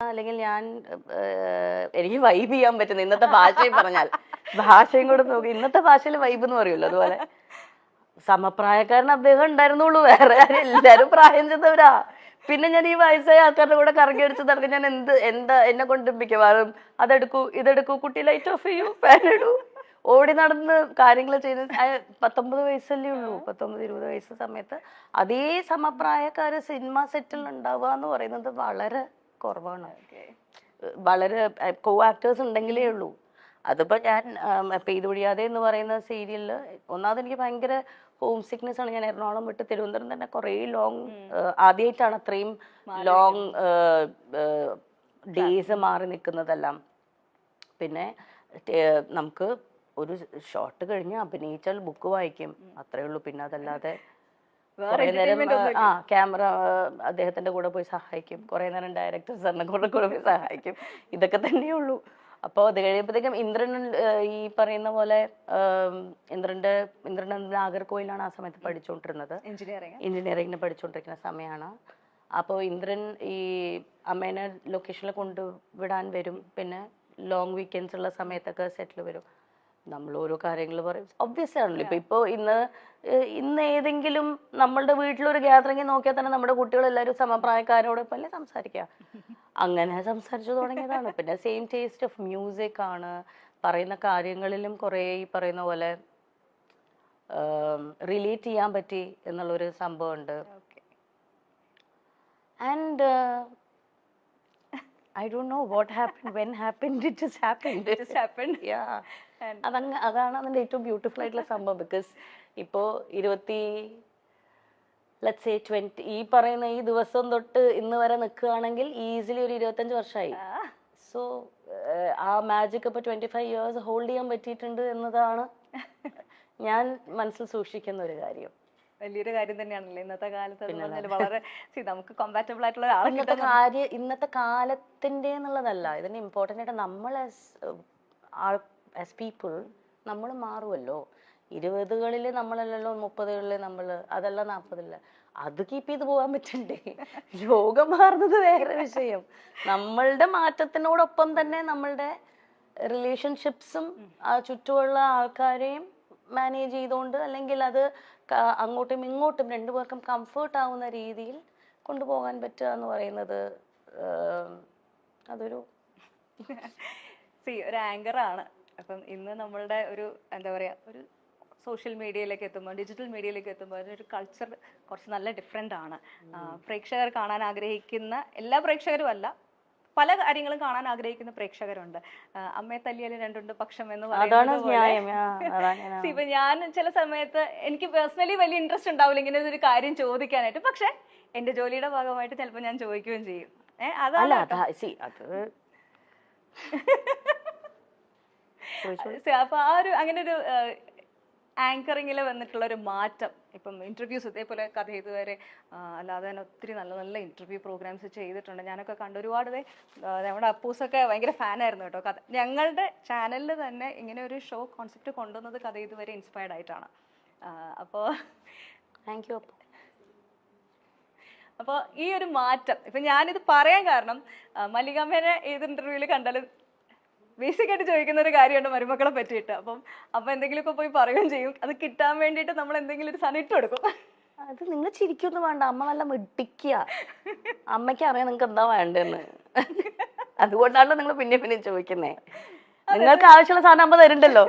അല്ലെങ്കിൽ ഞാൻ എനിക്ക് വൈബ് ചെയ്യാൻ പറ്റുന്ന ഇന്നത്തെ ഭാഷയും പറഞ്ഞാൽ ഭാഷയും കൂടെ നോക്കി ഇന്നത്തെ ഭാഷയിൽ വൈബ് എന്ന് പറയുമല്ലോ അതുപോലെ സമപ്രായക്കാരൻ അദ്ദേഹം ഉണ്ടായിരുന്നുള്ളൂ, വേറെ ആരും എല്ലാരും പ്രായം ചെന്നവരാ. പിന്നെ ഞാൻ ഈ വയസ്സായ ആൾക്കാരുടെ കൂടെ കറങ്ങി അടിച്ച് നടക്കും. ഞാൻ എന്താ എന്നെ കൊണ്ടിപ്പിക്കും, അതെടുക്കൂ ഇതെടുക്കൂ, കുട്ടി ലൈറ്റ് ഓഫ് ചെയ്യൂ, ഫാൻ ഇടൂ, ഓടി നടന്ന് കാര്യങ്ങൾ ചെയ്ത് 19 വയസ്സല്ലേ ഉള്ളൂ. 19-20 വയസ്സ് സമയത്ത് അതേ സമപ്രായക്കാര് സിനിമ സെറ്റിൽ ഉണ്ടാവുക എന്ന് പറയുന്നത് വളരെ കുറവാണ്. വളരെ കോ ആക്ടേഴ്സ് ഉണ്ടെങ്കിലേ ഉള്ളൂ. അതിപ്പോ ഞാൻ പെയ്തൊഴിയാതെ എന്ന് പറയുന്ന സീരിയലില് ഒന്നാമത് എനിക്ക് ഭയങ്കര ഹോം സിക്നെസ് ആണ്. ഞാൻ എറണാകുളം വിട്ട് തിരുവനന്തപുരം തന്നെ കുറേ ലോങ് ആദ്യമായിട്ടാണ് അത്രയും ലോങ് ഡേയ്സ് മാറി നിൽക്കുന്നതെല്ലാം. പിന്നെ നമുക്ക് ഒരു ഷോട്ട് കഴിഞ്ഞ് അഭിനയിച്ചാൽ ബുക്ക് വായിക്കും, അത്രേ ഉള്ളൂ. പിന്നെ അതല്ലാതെ കുറെ നേരം ക്യാമറ അദ്ദേഹത്തിന്റെ കൂടെ പോയി സഹായിക്കും, കുറെ നേരം ഡയറക്ടർ സാറിനെ കൂടെ പോയി സഹായിക്കും, ഇതൊക്കെ തന്നെയേ ഉള്ളൂ. അപ്പോൾ അത് കഴിയുമ്പോഴത്തേക്കും ഇന്ദ്രൻ ഈ പറയുന്ന പോലെ ഇന്ദ്രൻ നാഗർകോയിലാണ് ആ സമയത്ത് പഠിച്ചുകൊണ്ടിരുന്നത്, എഞ്ചിനീയറിംഗിന് പഠിച്ചുകൊണ്ടിരിക്കുന്ന സമയമാണ്. അപ്പോൾ ഇന്ദ്രൻ ഈ അമ്മേനെ ലൊക്കേഷനിൽ കൊണ്ടുവിടാൻ വരും, പിന്നെ ലോങ് വീക്കെൻഡ്സ് ഉള്ള സമയത്തൊക്കെ സെറ്റിൽ വരും. നമ്മൾ ഓരോ കാര്യങ്ങൾ പറയും, ഒബ്വിയസ് ആണല്ലോ. ഇപ്പൊ ഇന്ന് ഏതെങ്കിലും നമ്മളുടെ വീട്ടിലൊരു ഗ്യാതറിംഗ് നോക്കിയാൽ തന്നെ നമ്മുടെ കുട്ടികളെല്ലാവരും സമപ്രായക്കാരോടൊപ്പം അല്ലേ സംസാരിക്കുക. അങ്ങനെ സംസാരിച്ചു തുടങ്ങിയതാണ്. പിന്നെ സെയിം ടേസ്റ്റ് ഓഫ് മ്യൂസിക് ആണ്, പറയുന്ന കാര്യങ്ങളിലും കുറേ ഈ പറയുന്ന പോലെ റിലേറ്റ് ചെയ്യാൻ പറ്റി എന്നുള്ളൊരു സംഭവമുണ്ട്. And I don't know what happened, when happened, it just happened. It just happened. Yeah. അതാണ് അതിന്റെ ഏറ്റവും ബ്യൂട്ടിഫുൾ ആയിട്ടുള്ള സംഭവം. ബിക്കോസ് ഇപ്പോ 20 ഈ പറയുന്ന ഈ ദിവസം തൊട്ട് ഇന്ന് വരെ നിൽക്കുകയാണെങ്കിൽ ഈസിലി ഒരു 25 വർഷമായി. സോ ആ മാജിക് ഇപ്പൊ 25 years ഹോൾഡ് ചെയ്യാൻ പറ്റിയിട്ടുണ്ട് എന്നതാണ് ഞാൻ മനസ്സിൽ സൂക്ഷിക്കുന്ന ഒരു കാര്യം. വലിയൊരു കാര്യം തന്നെയാണല്ലോ ഇന്നത്തെ കാലത്ത്. വളരെ നമുക്ക് കോമ്പാറ്റബിൾ ആയിട്ടുള്ള ഇന്നത്തെ കാലത്തിന്റെ എന്നുള്ളതല്ല, ഇതിന് ഇമ്പോർട്ടൻ്റ് ആയിട്ട് നമ്മൾ ആസ് പീപ്പിൾ നമ്മൾ മാറുമല്ലോ. 20കളിൽ നമ്മളല്ലല്ലോ 30കളിൽ നമ്മൾ, അതല്ല 40കളിൽ. അത് കീപ്പ് ചെയ്ത് പോകാൻ പറ്റണ്ടേ? ലോകം മാറുന്നത് വേറെ വിഷയം. നമ്മളുടെ മാറ്റത്തിനോടൊപ്പം തന്നെ നമ്മളുടെ റിലേഷൻഷിപ്സും ആ ചുറ്റുമുള്ള ആൾക്കാരെയും മാനേജ് ചെയ്തുകൊണ്ട്, അല്ലെങ്കിൽ അത് അങ്ങോട്ടും ഇങ്ങോട്ടും രണ്ടുപേർക്കും കംഫർട്ട് ആവുന്ന രീതിയിൽ കൊണ്ടുപോകാൻ പറ്റുക എന്ന് പറയുന്നത് അതൊരു ഒരു ആങ്കറാണ്. അപ്പം ഇന്ന് നമ്മളുടെ ഒരു എന്താ പറയുക, ഒരു സോഷ്യൽ മീഡിയയിലേക്ക് എത്തുമ്പോൾ, ഡിജിറ്റൽ മീഡിയയിലേക്ക് എത്തുമ്പോൾ അതിനൊരു കൾച്ചർ കുറച്ച് നല്ല ഡിഫറെൻ്റ് ആണ്. പ്രേക്ഷകർ കാണാൻ ആഗ്രഹിക്കുന്ന എല്ലാ പ്രേക്ഷകരും അല്ല, പല കാര്യങ്ങളും കാണാൻ ആഗ്രഹിക്കുന്ന പ്രേക്ഷകരുണ്ട്. അമ്മയെ തല്ലിയാലും രണ്ടുണ്ട് പക്ഷം എന്ന് പറയുന്നത്. ഇപ്പൊ ഞാൻ ചില സമയത്ത് എനിക്ക് പേഴ്സണലി വലിയ ഇൻട്രസ്റ്റ് ഉണ്ടാവില്ല ഇങ്ങനെ ഒരു കാര്യം ചോദിക്കാനായിട്ട്, പക്ഷെ എന്റെ ജോലിയുടെ ഭാഗമായിട്ട് ചിലപ്പോൾ ഞാൻ ചോദിക്കുകയും ചെയ്യും. അപ്പൊ ആ ഒരു അങ്ങനെ ഒരു ആങ്കറിങ്ങിൽ വന്നിട്ടുള്ള ഒരു മാറ്റം, ഇപ്പം ഇന്റർവ്യൂസ് ഇതേപോലെ കഥ ഇതുവരെ അല്ലാതെ തന്നെ ഒത്തിരി നല്ല നല്ല ഇന്റർവ്യൂ പ്രോഗ്രാംസ് ചെയ്തിട്ടുണ്ട്. ഞാനൊക്കെ കണ്ട് ഒരുപാട് നമ്മുടെ അപ്പൂസൊക്കെ ഭയങ്കര ഫാനായിരുന്നു കേട്ടോ. കഥ ഞങ്ങളുടെ ചാനലിൽ തന്നെ ഇങ്ങനെ ഒരു ഷോ കോൺസെപ്റ്റ് കൊണ്ടുവന്നത് കഥ ഇതുവരെ ഇൻസ്പയർഡ് ആയിട്ടാണ്. അപ്പോൾ താങ്ക് യു. അപ്പോൾ ഈ ഒരു മാറ്റം ഇപ്പം ഞാനിത് പറയാൻ കാരണം, മല്ലികാമ്മേനെ ഏത് ഇന്റർവ്യൂവിൽ കണ്ടാലും ബേസിക്കായിട്ട് ചോദിക്കുന്ന ഒരു കാര്യമുണ്ട് മരുമക്കളെ പറ്റിയിട്ട്. അപ്പം എന്തെങ്കിലുമൊക്കെ പോയി പറയുകയും ചെയ്യും. അത് കിട്ടാൻ വേണ്ടിയിട്ട് നമ്മൾ എന്തെങ്കിലും ഒരു സാധനം ഇട്ട് കൊടുക്കും. അത് നിങ്ങൾ ചിരിക്കൊന്നും വേണ്ട, അമ്മ നല്ല മിടിക്കുക. അമ്മയ്ക്ക് അറിയാം നിങ്ങൾക്ക് എന്താ വേണ്ടെന്ന്. അതുകൊണ്ടാണല്ലോ നിങ്ങൾ പിന്നെ ചോദിക്കുന്നേ. നിങ്ങൾക്ക് ആവശ്യമുള്ള സാധനം അമ്മ തരുന്നുണ്ടല്ലോ,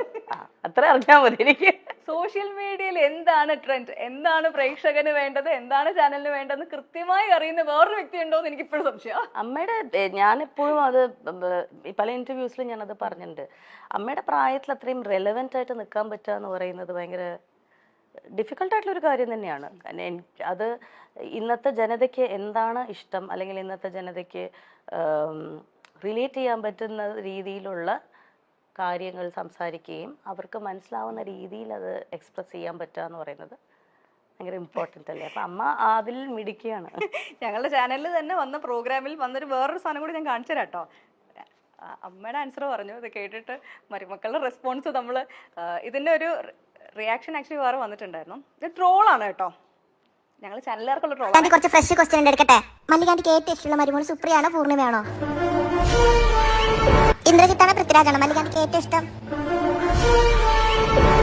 അത്ര അറിഞ്ഞാൽ മതി. എനിക്ക് സോഷ്യൽ മീഡിയയിൽ എന്താണ് ട്രെൻഡ്, എന്താണ് പ്രേക്ഷകന് വേണ്ടത്, എന്താണ് ചാനലിന് വേണ്ടതെന്ന് കൃത്യമായി അറിയുന്ന വേറൊരു വ്യക്തി ഉണ്ടോ എന്ന് എനിക്ക് ഇപ്പോഴും സംശയം. അമ്മയുടെ ഞാനെപ്പോഴും അത് പല ഇന്റർവ്യൂസിലും ഞാനത് പറഞ്ഞിട്ടുണ്ട്. അമ്മയുടെ പ്രായത്തിൽ അത്രയും റെലവെന്റ് ആയിട്ട് നിൽക്കാൻ പറ്റുക എന്ന് പറയുന്നത് ഭയങ്കര ഡിഫിക്കൽട്ടായിട്ടുള്ള ഒരു കാര്യം തന്നെയാണ്. അത് ഇന്നത്തെ ജനതയ്ക്ക് എന്താണ് ഇഷ്ടം, അല്ലെങ്കിൽ ഇന്നത്തെ ജനതയ്ക്ക് റിലേറ്റ് ചെയ്യാൻ പറ്റുന്ന രീതിയിലുള്ള കാര്യങ്ങൾ സംസാരിക്കുകയും അവർക്ക് മനസ്സിലാവുന്ന രീതിയിൽ അത് എക്സ്പ്രസ് ചെയ്യാൻ പറ്റുക എന്ന് പറയുന്നത് ഭയങ്കര ഇമ്പോർട്ടൻ്റ് അല്ലേ. അപ്പം അമ്മ അതിൽ മിടിക്കുകയാണ്. ഞങ്ങളുടെ ചാനലിൽ തന്നെ വന്ന പ്രോഗ്രാമിൽ വന്നൊരു വേറൊരു സാധനം കൂടി ഞാൻ കാണിച്ചു തരാം കേട്ടോ. അമ്മയുടെ ആൻസർ പറഞ്ഞു, ഇത് കേട്ടിട്ട് മരുമക്കളുടെ റെസ്പോൺസ് നമ്മൾ ഇതിൻ്റെ ഒരു റിയാക്ഷൻ ആക്ച്വലി വേറെ വന്നിട്ടുണ്ടായിരുന്നു. ഇത് ട്രോളാണ് കേട്ടോ. ഞങ്ങൾ ചാനലുകാർക്കുള്ള ട്രോൾ. ആന്റി കുറച്ച് ഫ്രഷ് ക്വസ്റ്റ്യൻ എടുക്കട്ടെ. മല്ലികാന്റിക്ക് ഏറ്റവും ഇഷ്ടമുള്ള മരുമോൾ സുപ്രിയാണോ പൂർണിമയാണോ? ഇന്ദ്രജിത്താണോ പൃഥ്വിരാജാണോ മല്ലികാന്റിക്ക് ഏറ്റവും ഇഷ്ടം?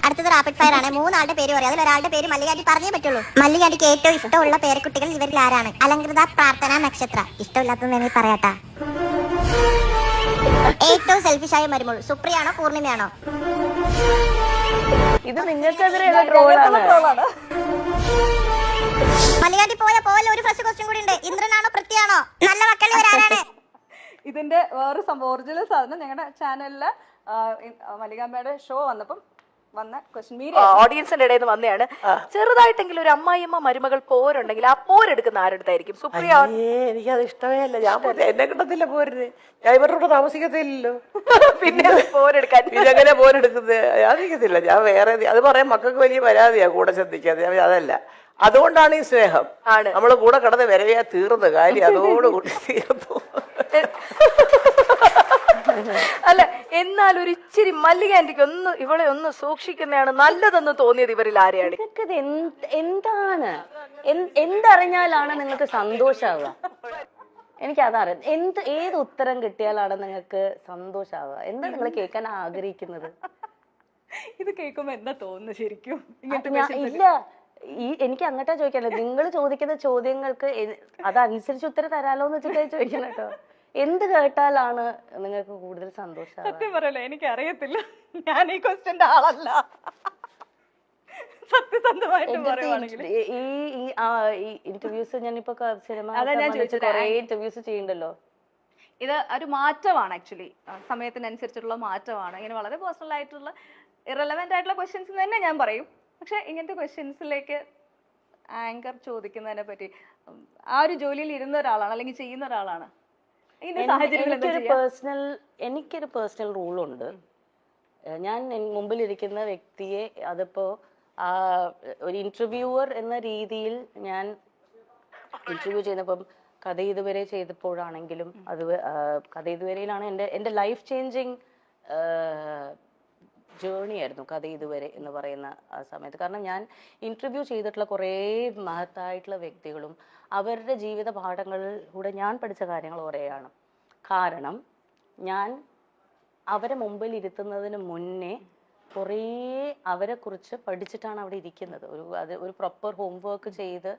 അടുത്തത് റാപ്പിഡ് ഫയർ ആണ്. 3 ആളുടെ പേര് പറയാം. അതിൽ ഒരാളുടെ പേര് മല്ലികാന്റി പറഞ്ഞേ പറ്റുള്ളൂ. മല്ലികാന്റിക്ക് ഏറ്റവും ഇഷ്ടമുള്ള പേരക്കുട്ടികൾ ഇവരിൽ ആരാണ്? അലങ്കൃത, പ്രാർത്ഥന, നക്ഷത്ര. ഇഷ്ടമില്ലാത്തത് വേണമെങ്കിൽ പറയാട്ടാ. ഏറ്റവും സെൽഫിഷായ മരുമോൾ സുപ്രിയാണോ പൂർണിമയാണോ? ഇത് നിങ്ങൾക്കെതിരെയുള്ള ട്രോളാണ്. മല്ലികാന്റി പോലെ ഒരു ഫസ്റ്റ് ക്വസ്റ്റ്യൻ കൂടി ഉണ്ട്. ഇന്ദ്രനാണോ പൃഥ്വിയാണോ? നല്ല മക്കൾ ഇവരാരാണ്? ഇതിന്റെ വേറെ സംഭവം ഒറിജിനൽ സാധനം ഞങ്ങളുടെ ചാനലില് മല്ലികാമ്മയുടെ ഷോ വന്നപ്പം വന്ന ക്വസ്റ്റ്യൻ ഓഡിയൻസിന്റെ ഇടയിൽ നിന്ന് വന്നതാണ്. ചെറുതായിട്ടെങ്കിലും ഒരു അമ്മായിയമ്മ മരുമകൾ പോരുണ്ടെങ്കിൽ ആ പോരെടുക്കുന്ന ആരെടുത്തായിരിക്കും? സുപ്രിയ. എനിക്കത് ഇഷ്ടമേ അല്ല. ഞാൻ എന്നെ കിട്ടത്തില്ല പോരിന്. ഞാൻ ഇവരുടെ കൂടെ താമസിക്കത്തില്ലല്ലോ. പിന്നെ പോരെടുക്കാൻ ഇതെങ്ങനെ പോരെടുക്കുന്നത്? ഞാൻ നിൽക്കത്തില്ല. ഞാൻ വേറെ അത് പറയാൻ മക്കൾക്ക് വലിയ പരാതിയാ കൂടെ ശ്രദ്ധിക്കാതെ. അതല്ല, അതുകൊണ്ടാണ് ഈ സ്നേഹം. നമ്മള് കൂടെ കിടന്ന് വരവയാ തീർന്നു കാര്യം. അതോടുകൂടി തീർന്നു. അല്ല, എന്നാൽ ഒരു ഇച്ചിരി മല്ലികാന്റിക്ക് ഒന്ന് ഇവളെ ഒന്ന് സൂക്ഷിക്കുന്നതാണ് നല്ലതെന്ന് തോന്നിയത് ഇവരിൽ ആരെയാണ്? നിങ്ങൾക്കിത് എന്താണ് എന്തറിഞ്ഞാലാണ് നിങ്ങൾക്ക് സന്തോഷാവുക? എനിക്കതറിയാം. ഏത് ഉത്തരം കിട്ടിയാലാണ് നിങ്ങൾക്ക് സന്തോഷാവുക? എന്താ നിങ്ങൾ കേൾക്കാൻ ആഗ്രഹിക്കുന്നത്? ഇത് കേൾക്കുമ്പോ എന്താ തോന്നുന്നു ശരിക്കും? ഇല്ല, എനിക്ക് അങ്ങോട്ടാ ചോദിക്കാനല്ലോ. നിങ്ങൾ ചോദിക്കുന്ന ചോദ്യങ്ങൾക്ക് അതനുസരിച്ച് ഉത്തരം തരാലോ എന്ന് വെച്ചിട്ടാ ചോദിക്കണം കേട്ടോ. എന്ത് കേട്ടാലാണ് നിങ്ങൾക്ക് കൂടുതൽ സന്തോഷം? സത്യം പറയല്ലോ, എനിക്ക് അറിയത്തില്ല. ഞാൻ ഈ ക്വസ്റ്റ്യന്റെ ആളല്ല. സത്യസന്ധമായിട്ട് പറയുവാണെങ്കിൽ ഈ ഇന്റർവ്യൂസ് ഞാനിപ്പോ സിനിമ കുറെ ഇന്റർവ്യൂസ് ചെയ്യണ്ടല്ലോ. ഇത് ഒരു മാറ്റമാണ്. ആക്ച്വലി സമയത്തിനനുസരിച്ചുള്ള മാറ്റമാണ്. ഇങ്ങനെ വളരെ പേഴ്സണൽ ആയിട്ടുള്ള ഇറലവെന്റ് ആയിട്ടുള്ള ക്വസ്റ്റ്യൻസ് തന്നെ ഞാൻ പറയും. പക്ഷെ ഇങ്ങനത്തെ ക്വസ്റ്റ്യൻസിലേക്ക് ആങ്കർ ചോദിക്കുന്നതിനെ പറ്റി ആ ഒരു ജോലിയിൽ ഇരുന്ന ഒരാളാണ് അല്ലെങ്കിൽ ചെയ്യുന്ന ഒരാളാണ്. എനിക്കൊരു പേഴ്സണൽ റൂളുണ്ട്. ഞാൻ മുമ്പിലിരിക്കുന്ന വ്യക്തിയെ അതിപ്പോ ഒരു ഇന്റർവ്യൂവർ എന്ന രീതിയിൽ ഞാൻ ഇന്റർവ്യൂ ചെയ്യുന്നപ്പം കഥ ഇതുവരെ ചെയ്തപ്പോഴാണെങ്കിലും അത് കഥ ഇതുവരെയിലാണ് എൻ്റെ ലൈഫ് ചേഞ്ചിങ് ജേർണി ആയിരുന്നു കഥ ഇതുവരെ എന്ന് പറയുന്ന ആ സമയത്ത്. കാരണം ഞാൻ ഇന്റർവ്യൂ ചെയ്തിട്ടുള്ള കുറേ മഹത്തായിട്ടുള്ള വ്യക്തികളും അവരുടെ ജീവിത പാഠങ്ങളിലൂടെ ഞാൻ പഠിച്ച കാര്യങ്ങൾ കുറേയാണ്. കാരണം ഞാൻ അവരെ മുമ്പിൽ ഇരുത്തുന്നതിന് മുന്നേ കുറേ അവരെക്കുറിച്ച് പഠിച്ചിട്ടാണ് അവിടെ ഇരിക്കുന്നത്. ഒരു പ്രോപ്പർ ഹോംവർക്ക് ചെയ്ത്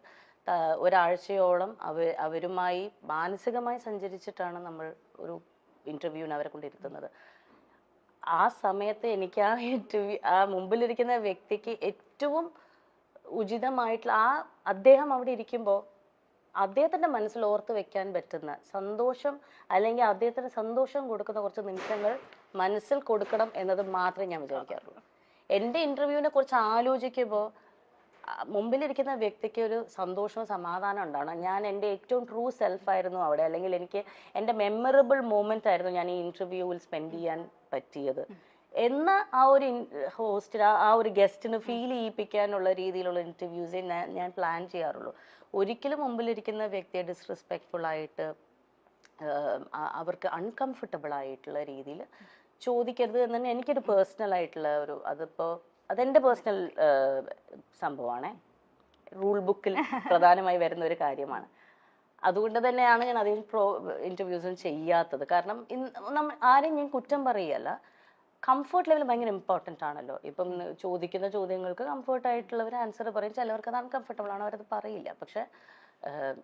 ഒരാഴ്ചയോളം അവരുമായി മാനസികമായി സഞ്ചരിച്ചിട്ടാണ് നമ്മൾ ഒരു ഇന്റർവ്യൂവിന് അവരെ കൊണ്ടിരുത്തുന്നത്. ആ സമയത്ത് എനിക്ക് ആ മുമ്പിലിരിക്കുന്ന വ്യക്തിക്ക് ഏറ്റവും ഉചിതമായിട്ടുള്ള അദ്ദേഹം അവിടെ ഇരിക്കുമ്പോൾ അദ്ദേഹത്തിന്റെ മനസ്സിൽ ഓർത്ത് വെക്കാൻ പറ്റുന്ന സന്തോഷം അല്ലെങ്കിൽ അദ്ദേഹത്തിന് സന്തോഷം കൊടുക്കുന്ന കുറച്ച് നിമിഷങ്ങൾ മനസ്സിൽ കൊടുക്കണം എന്നത് മാത്രമേ ഞാൻ വിചാരിക്കാറുള്ളൂ. എൻ്റെ ഇന്റർവ്യൂവിനെ കുറിച്ച് ആലോചിക്കുമ്പോൾ മുമ്പിലിരിക്കുന്ന വ്യക്തിക്ക് ഒരു സന്തോഷവും സമാധാനം ഉണ്ടാവണം. ഞാൻ എൻ്റെ ഏറ്റവും ട്രൂ സെൽഫായിരുന്നു അവിടെ, അല്ലെങ്കിൽ എനിക്ക് എൻ്റെ മെമ്മറബിൾ മൊമെന്റ് ആയിരുന്നു ഞാൻ ഈ ഇന്റർവ്യൂവിൽ സ്പെൻഡ് ചെയ്യാൻ പറ്റിയത് എന്ന ആ ഒരു ഹോസ്റ്റിന് ആ ഒരു ഗസ്റ്റിന് ഫീൽ ചെയ്യിപ്പിക്കാനുള്ള രീതിയിലുള്ള ഇന്റർവ്യൂസേ ഞാൻ പ്ലാൻ ചെയ്യാറുള്ളൂ. ഒരിക്കലും മുമ്പിലിരിക്കുന്ന വ്യക്തിയെ ഡിസ്റെസ്പെക്ട്ഫുൾ ആയിട്ട് അവർക്ക് അൺകംഫർട്ടബിൾ ആയിട്ടുള്ള രീതിയിൽ ചോദിക്കരുത് എന്ന് തന്നെ എനിക്കൊരു പേഴ്സണൽ ആയിട്ടുള്ള അതെൻ്റെ പേഴ്സണൽ സംഭവമാണ്. റൂൾ ബുക്കിൽ പ്രധാനമായി വരുന്ന ഒരു കാര്യമാണ്. അതുകൊണ്ട് തന്നെയാണ് ഞാൻ അധികം ഇന്റർവ്യൂസും ചെയ്യാത്തത്. കാരണം ആരെയും ഞാൻ കുറ്റം പറയുകയല്ല. കംഫർട്ട് ലെവൽ ഭയങ്കര ഇമ്പോർട്ടൻ്റ് ആണല്ലോ. ഇപ്പം ചോദിക്കുന്ന ചോദ്യങ്ങൾക്ക് കംഫർട്ടായിട്ടുള്ളവർ ആൻസർ പറയും. ചിലവർക്ക് അത് അൺകംഫർട്ടബിൾ ആണ്, അവരത് പറയില്ല. പക്ഷെ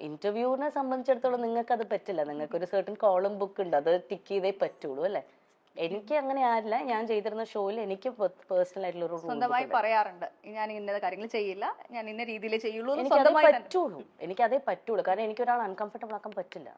ഇന്റർവ്യൂവിനെ സംബന്ധിച്ചിടത്തോളം നിങ്ങൾക്കത് പറ്റില്ല. നിങ്ങൾക്കൊരു സർട്ടൻ കോളം ബുക്ക് ഉണ്ട്, അത് ടിക്ക് ചെയ്തേ പറ്റുള്ളൂ അല്ലേ. എനിക്ക് അങ്ങനെ ആരില്ല. ഞാൻ ചെയ്തിരുന്ന ഷോയിൽ എനിക്ക് പേഴ്സണൽ ആയിട്ടുള്ള ഒരു സ്വന്തമായി പറയാറുണ്ട്, ഞാൻ ഇന്ന കാര്യങ്ങൾ ചെയ്യില്ല, ഞാൻ ഇന്ന രീതിയിൽ ചെയ്യുള്ളൂ. എനിക്കതേ പറ്റുള്ളൂ. കാരണം എനിക്കൊരാൾ അൺകംഫർട്ടബിൾ ആക്കാൻ പറ്റില്ല.